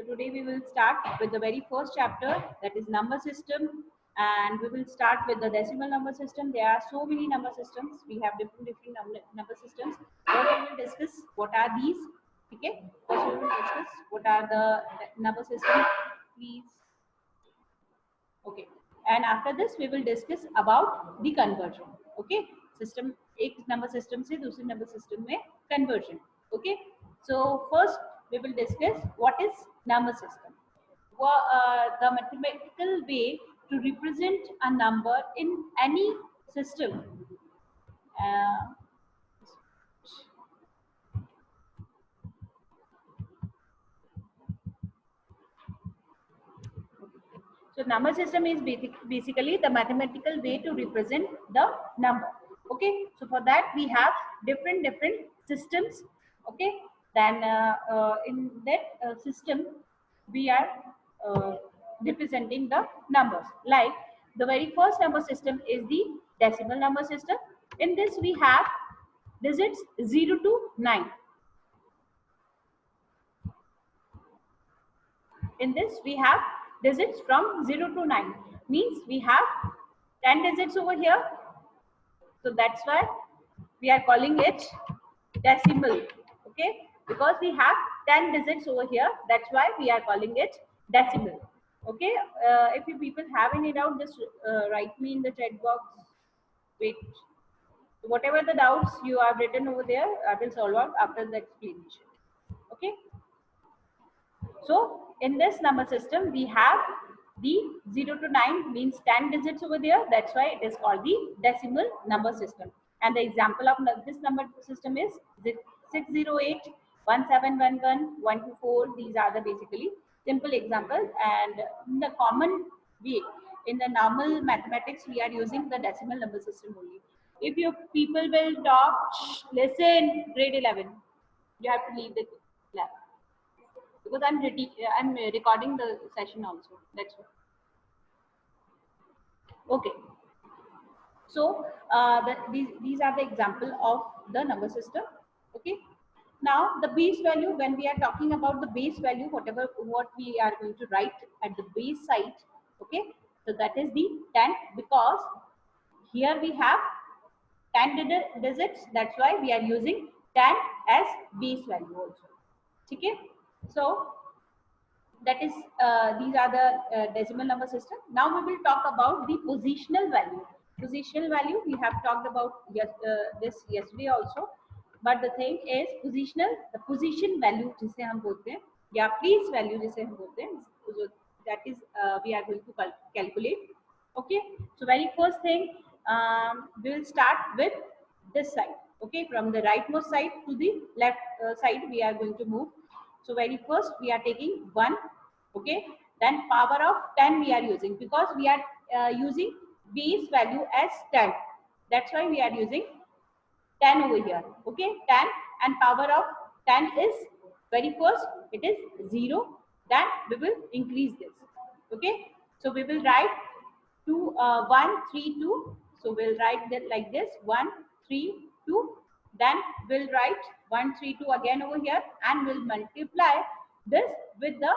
today we will start with the very first chapter, that is number system, and we will start with the decimal number system. There are so many number systems. We have different number systems. First we will discuss what are these. Okay. First we will discuss what are the number systems. Please. Okay. And after this we will discuss about the conversion. Okay. System एक number system से दूसरे number system में conversion. Okay. So first we will discuss what is number system. The mathematical way to represent a number in any system. So number system is basically the mathematical way to represent the number. Okay. So for that we have different systems. Okay. Then in that system we are representing the numbers. Like the very first number system is the decimal number system. In this we have digits 0 to 9. In this we have digits from 0 to 9. Means we have 10 digits over here. So that's why we are calling it decimal. Okay. Because we have 10 digits over here. That's why we are calling it decimal. Okay. If you people have any doubt, just write me in the chat box. Wait. So whatever the doubts you have written over there, I will solve out after the explanation. Okay. So in this number system, we have the 0 to 9 means 10 digits over there. That's why it is called the decimal number system. And the example of this number system is 608, 1711, 124. These are the basically simple examples. And in the common way, in the normal mathematics, we are using the decimal number system only. If you people will talk, listen, grade 11, you have to leave the lab. Because I'm recording the session also. That's why. Okay. So these are the example of the number system. Okay. Now the base value, when we are talking about the base value, what we are going to write at the base side. Okay. So that is the 10, because here we have 10 digits. That's why we are using 10 as base value also. Okay. So that is these are the decimal number system. Now we will talk about the positional value. Positional value we have talked about this yesterday also, but the thing is positional, the position value जिसे हम बोलते हैं या place value जिसे हम बोलते हैं, that is we are going to calculate. Okay. So very first thing, we will start with this side. Okay, from the rightmost side to the left side we are going to move. So very first we are taking 1. Okay, then power of 10 we are using, because we are using base value as 10. That's why we are using 10 over here. Okay, 10, and power of 10 is very first it is 0. Then we will increase this. Okay, so we will write 1 3 2. So we'll write that like this, 1 3 2. Then we'll write 1 3 2 again over here, and we'll multiply this with the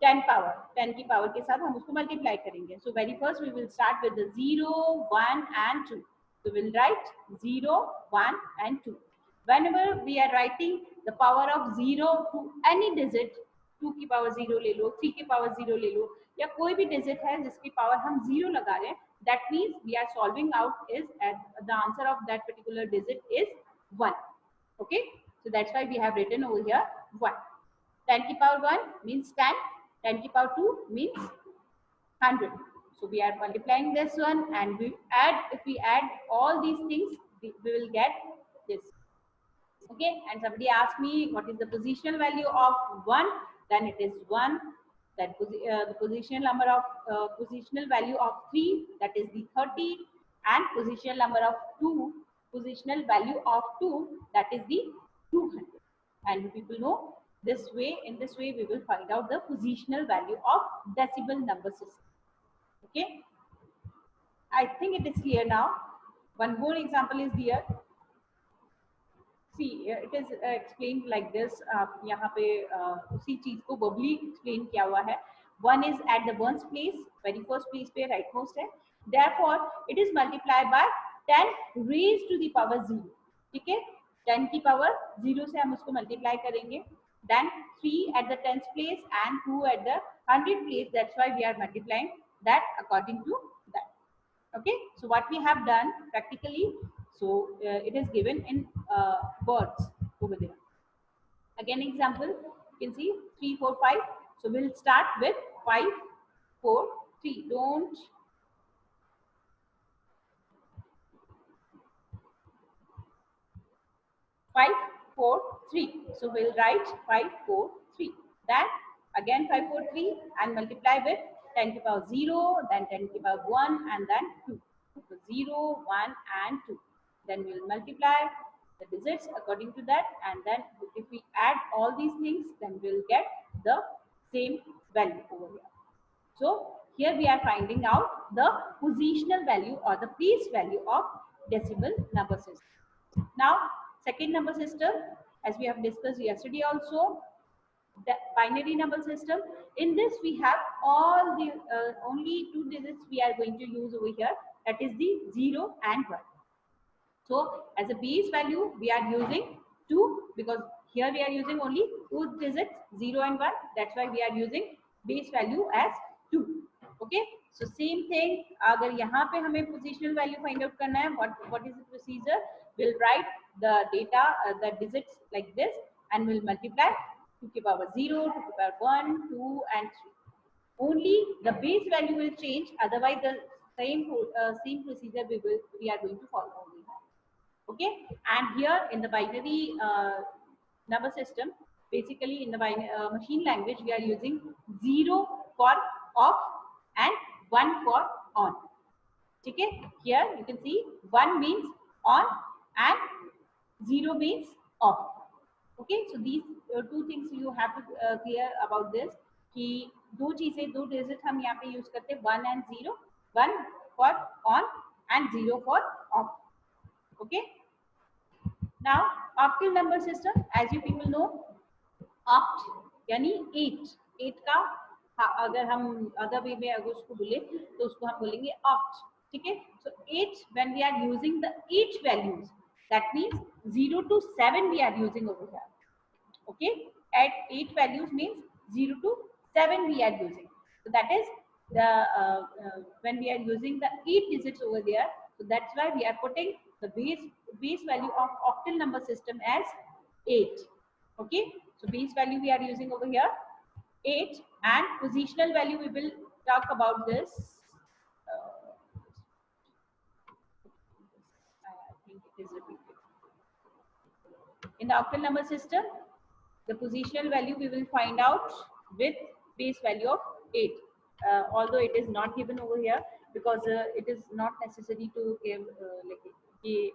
10 power. 10 की power के साथ हम उसको multiply करेंगे. So very first we will start with the 0, 1 and 2. So we'll write 0, 1 and 2. Whenever we are writing the power of 0 to any digit, 2 की power 0 ले लो, 3 की power 0 ले लो, या कोई भी digit है जिसकी power हम 0 लगा रहे हैं, that means we are solving out is the answer of that particular digit is 1. Okay, so that's why we have written over here 1. 10 की power 1 means 10. 10 की power 2 means 100. So we are multiplying this one, and if we add all these things, we will get this. Okay, and somebody asked me what is the positional value of 1, then it is 1. That the positional number of positional value of 3, that is the 30, and positional number of 2, positional value of 2, that is the 200. And people know this way, in this way we will find out the positional value of decimal number system. Okay, I think it is clear now. One more example is here. See it is explain like this, यहाँ पे उसी चीज को verbally explain किया हुआ है. One is at the ones place, very first place पे right most है. Therefore it is multiply by 10 raise to the power 0. ठीक है, 10 की पावर 0 से हम उसको मल्टीप्लाई करेंगे. Then 3 at the tens place and 2 at the 100 place. That's why we are multiplying that according to that. Okay, so what we have done practically, so it is given in words over there. Again example, you can see 3 4 5. So we'll start with 5 4 3. Don't 5 4 3. So we'll write 5 4 3. Then again 5 4 3 and multiply with 10 to the power 0, then 10 to the power 1, and then 2. So 0 1 and 2. Then we'll multiply the digits according to that, and then if we add all these things, then we'll get the same value over here. So here we are finding out the positional value or the place value of decimal number system. Now second number system, as we have discussed yesterday also, the binary number system. In this we have all the only two digits we are going to use over here, that is the 0 and 1. So as a base value we are using 2, because here we are using only two digits 0 and 1. That's why we are using base value as 2. Okay, so same thing, अगर यहाँ पे हमें positional value find out करना है, what is the procedure? We'll write the data, the digits like this, and we'll multiply 2 to the power 0, 2 to the power 1, 2 and 3. Only the base value will change, otherwise the same procedure we are going to follow only. Okay, and here in the binary number system, basically in the machine language we are using 0 for off and 1 for on. Okay, here you can see 1 means on and 0 means off. Okay, so these two things you have to clear about this, कि दो चीजें, दो digit हम यहाँ पे use करते हैं 1 and 0, 1 for on and 0 for off. Okay, now octal number system, as you people know, oct यानी 8 का अगर हम अदर वे में अगर उसको बोले तो उसको हम बोलेंगे oct. ठीक है, so 8 when we are using the 8 values, that means 0 to 7 we are using over here. Okay, at 8 values means 0 to 7 we are using. So that is the when we are using the 8 digits over there, so that's why we are putting the base value of octal number system as 8. Okay, so base value we are using over here 8, and positional value we will talk about this. I think it is repeated. In the octal number system, the positional value we will find out with base value of 8. Although it is not given over here, because it is not necessary to give like ये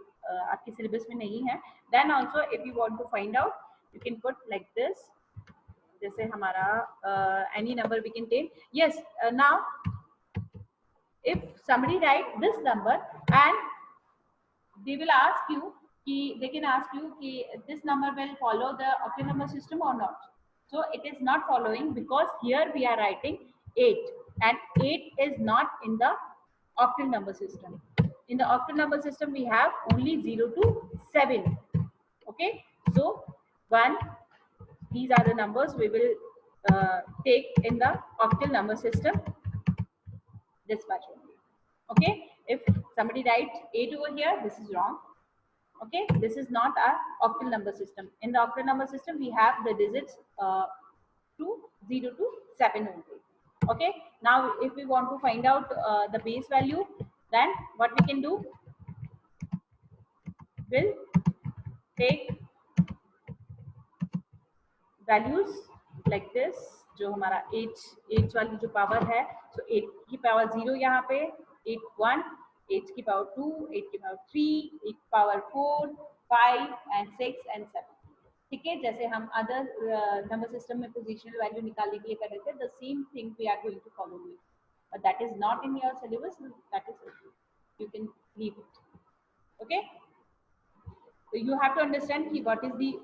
आपके syllabus में नहीं है. Then also if you want to find out, you can put like this. जैसे हमारा any number we can take. Yes, now if somebody write this number and they will ask you, they can ask you this number will follow the octal number system or not. So it is not following, because here we are writing 8, and 8 is not in the octal number system. In the octal number system we have only 0 to 7. Okay, so 1, these are the numbers we will take in the octal number system, this much only. Okay, if somebody writes 8 over here, this is wrong. Okay, this is not our octal number system. In the octal number system we have the digits 0 to 7 only. Okay, now if we want to find out the base value, then what we can do, we'll take values like this. जो हमारा 8 वाली जो power है, so 8 की power 0 यहाँ पे, 8 1, 8 की power 2, 8 की पावर 3, 8 की पावर 4, 5 and 6 and 7. ठीक है, जैसे हम अदर नंबर सिस्टम में पोजिशनल वैल्यू निकालने के लिए कर रहे थे, the same thing we are going to follow with, but that is not in your syllabus, that is you can leave it. Okay, you have to understand what is the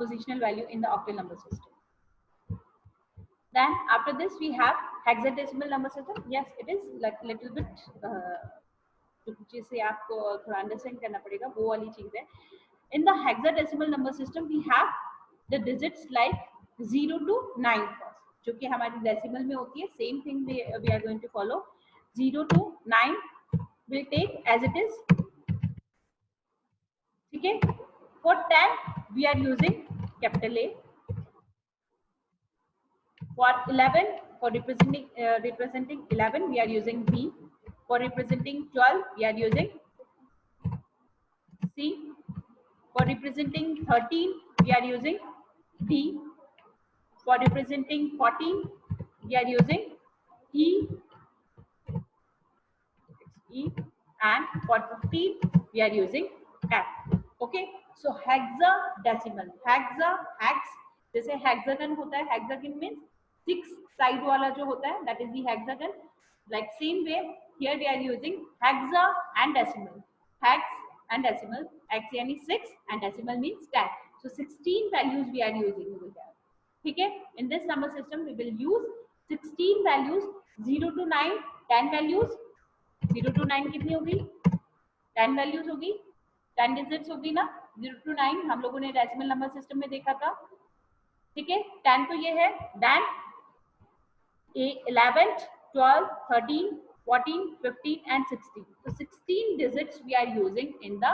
positional value in the octal number system. Then after this we have hexadecimal number system. Yes, it is like little bit जिसे आपको थोड़ा understand करना पड़ेगा, वो वाली चीज है. In the hexadecimal number system we have the digits like 0 to 9 first, जो कि हमारी डेसिमल में होती है. Same thing we are going to follow. 0 to 9 will take as it is. ठीक है. For 10 we are using capital A. For 11, for representing 11 we are using B. For representing 12 we are using C. For representing 13 we are using D. For representing 14 we are using E. And for 15 we are using F. Okay, so hexadecimal, hex जैसे hexagon होता है, hexagon means 6 side वाला जो होता है, that is the hexagon. Like same way here we are using hexa and decimal. Hex and decimal, hex यानी 6 and decimal means 10. So 16 values we are using over here. ठीक है. In this number system we will use 16 values, 0 to 9 10 values. 0 to 9 कितनी होगी? 10 values होगी, 10 digits होगी ना. 0 to 9 हम लोगों ने डेसिमल नंबर सिस्टम में देखा था. ठीक है. 10 तो ये है. Then 11, 12, 13, 14, 15 and 16. So 16 digits we are using in the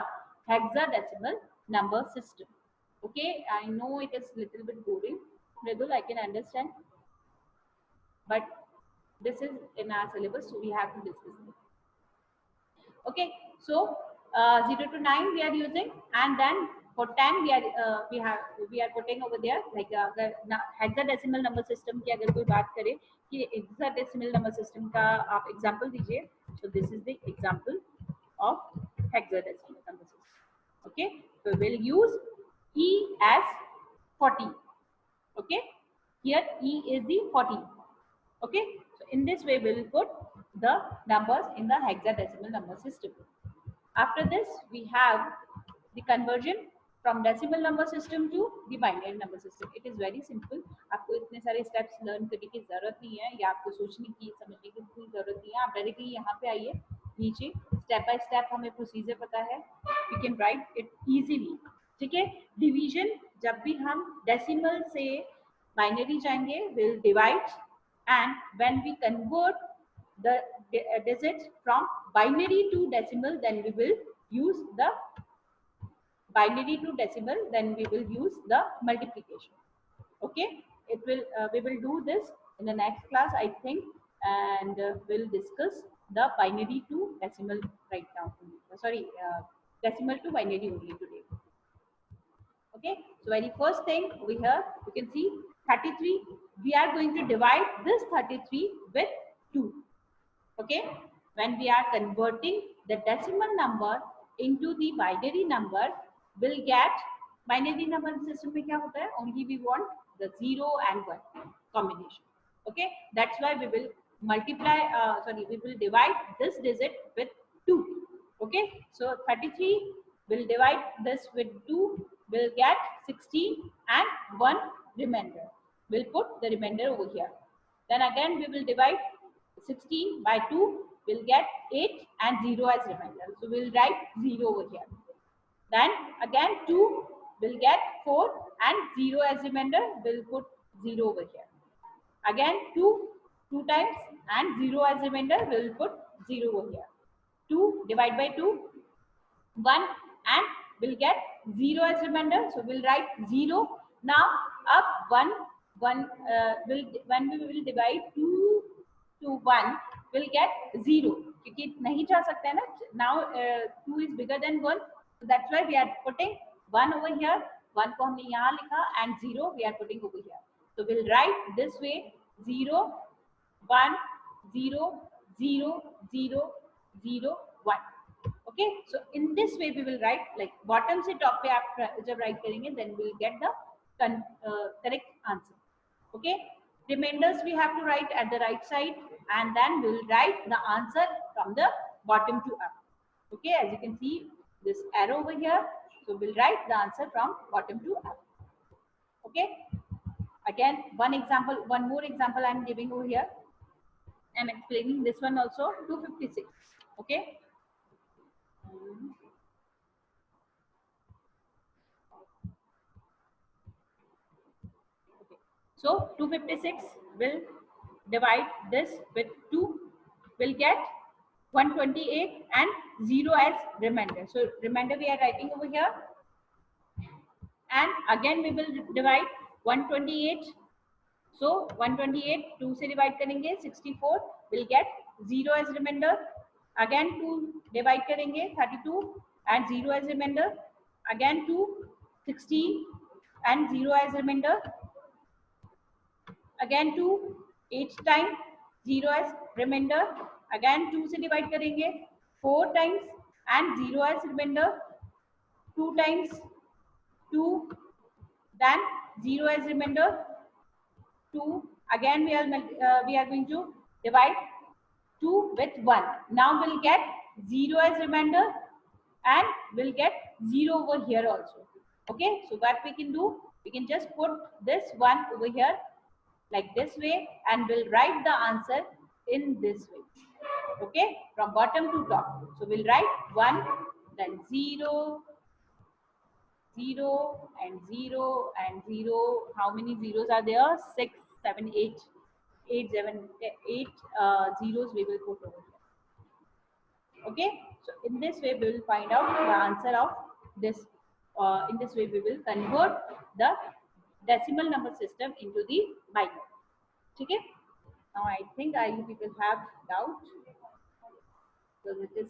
hexadecimal number system. Okay, I know it is little bit boring, Mridul, I can understand, but this is in our syllabus, so we have to discuss it. Okay, so 0 to 9 we are using, and then for 10 we are putting over there like अगर hexadecimal number system की अगर कोई बात करे कि hexadecimal number system का आप example दीजिए. So this is the example of hexadecimal number system. Okay, so we'll use E as 40. Okay, here E is the 40. Okay, so in this way we will put the numbers in the hexadecimal number system. After this we have the conversion from decimal number system to the binary number system. It is very simple. आपको इतने सारे steps learn करने की जरूरत नहीं है, या आपको सोचने की समझने की कोई जरूरत नहीं है. आप डायरेक्टली यहाँ पे आइए, नीचे स्टेप बाय स्टेप हमें प्रोसीजर पता है, we can write it easily. ठीक है. डिवीजन जब भी हम डेसिमल से बाइनरी जाएंगे, we'll divide, and when we convert the digits from binary to decimal, then we will use the binary to decimal, then we will use the multiplication. Okay, it will we will do this in the next class, I think, and we'll discuss the binary to decimal right now. Sorry, decimal to binary only today. Okay, so very first thing over here you can see 33. We are going to divide this 33 with 2. Okay, when we are converting the decimal number into the binary number, we'll get binary number system में क्या होता है? Only we want the 0 and 1 combination. Okay, that's why we will multiply. We will divide this digit with 2. Okay, so 33 will divide this with 2. We'll get 16 and 1 remainder. We'll put the remainder over here. Then again we will divide 16 by 2, we'll get 8 and 0 as remainder. So we'll write 0 over here. Then again 2 will get 4 and 0 as remainder, we'll put 0 over here. Again 2 times and 0 as remainder, we'll put 0 over here. 2 divide by 2, 1 and we'll get 0 as remainder, so we'll write 0. Now up 1 when we will divide 2 to 1, will get 0 क्योंकि नहीं जा सकते हैं ना. Now 2 is bigger than 1, so that's why we are putting 1 over here. 1 को हमने यहाँ लिखा and 0 we are putting over here. So we'll write this way: 0 1 0 0 0 0 1. Okay, so in this way we will write like bottom से top पे आप जब write करेंगे, then we'll get the correct answer. Okay, remainders we have to write at the right side, and then we'll write the answer from the bottom to up. Okay, as you can see this arrow over here, So we'll write the answer from bottom to up. Okay. Again, one more example I'm giving over here. I'm explaining this one also. 256. Okay. So 256 will divide this with 2, will get 128 and 0 as remainder. So remainder we are writing over here, and again we will divide 128. So 128 2 से divide करेंगे 64 will get 0 as remainder. Again 2 divide करेंगे 32 and 0 as remainder. Again 2 16 and 0 as remainder. Again 2 8 time 0 as remainder. Again 2 से divide करेंगे 4 times and 0 as remainder. 2 times 2, then 0 as remainder. 2 again we are going to divide 2 with 1. Now we'll get 0 as remainder and we'll get 0 over here also. Okay, so what we can do, we can just put this one over here like this way and we'll write the answer in this way. Okay, from bottom to top. So we'll write 1, then 0, 0 and 0 and 0. How many zeros are there? 6, 7, 8. 8, 7, 8 zeros we will put over here. Okay, so in this way we will find out the answer of this. In this way we will convert the decimal number system into the binary. Okay, now I think you people have doubt because it is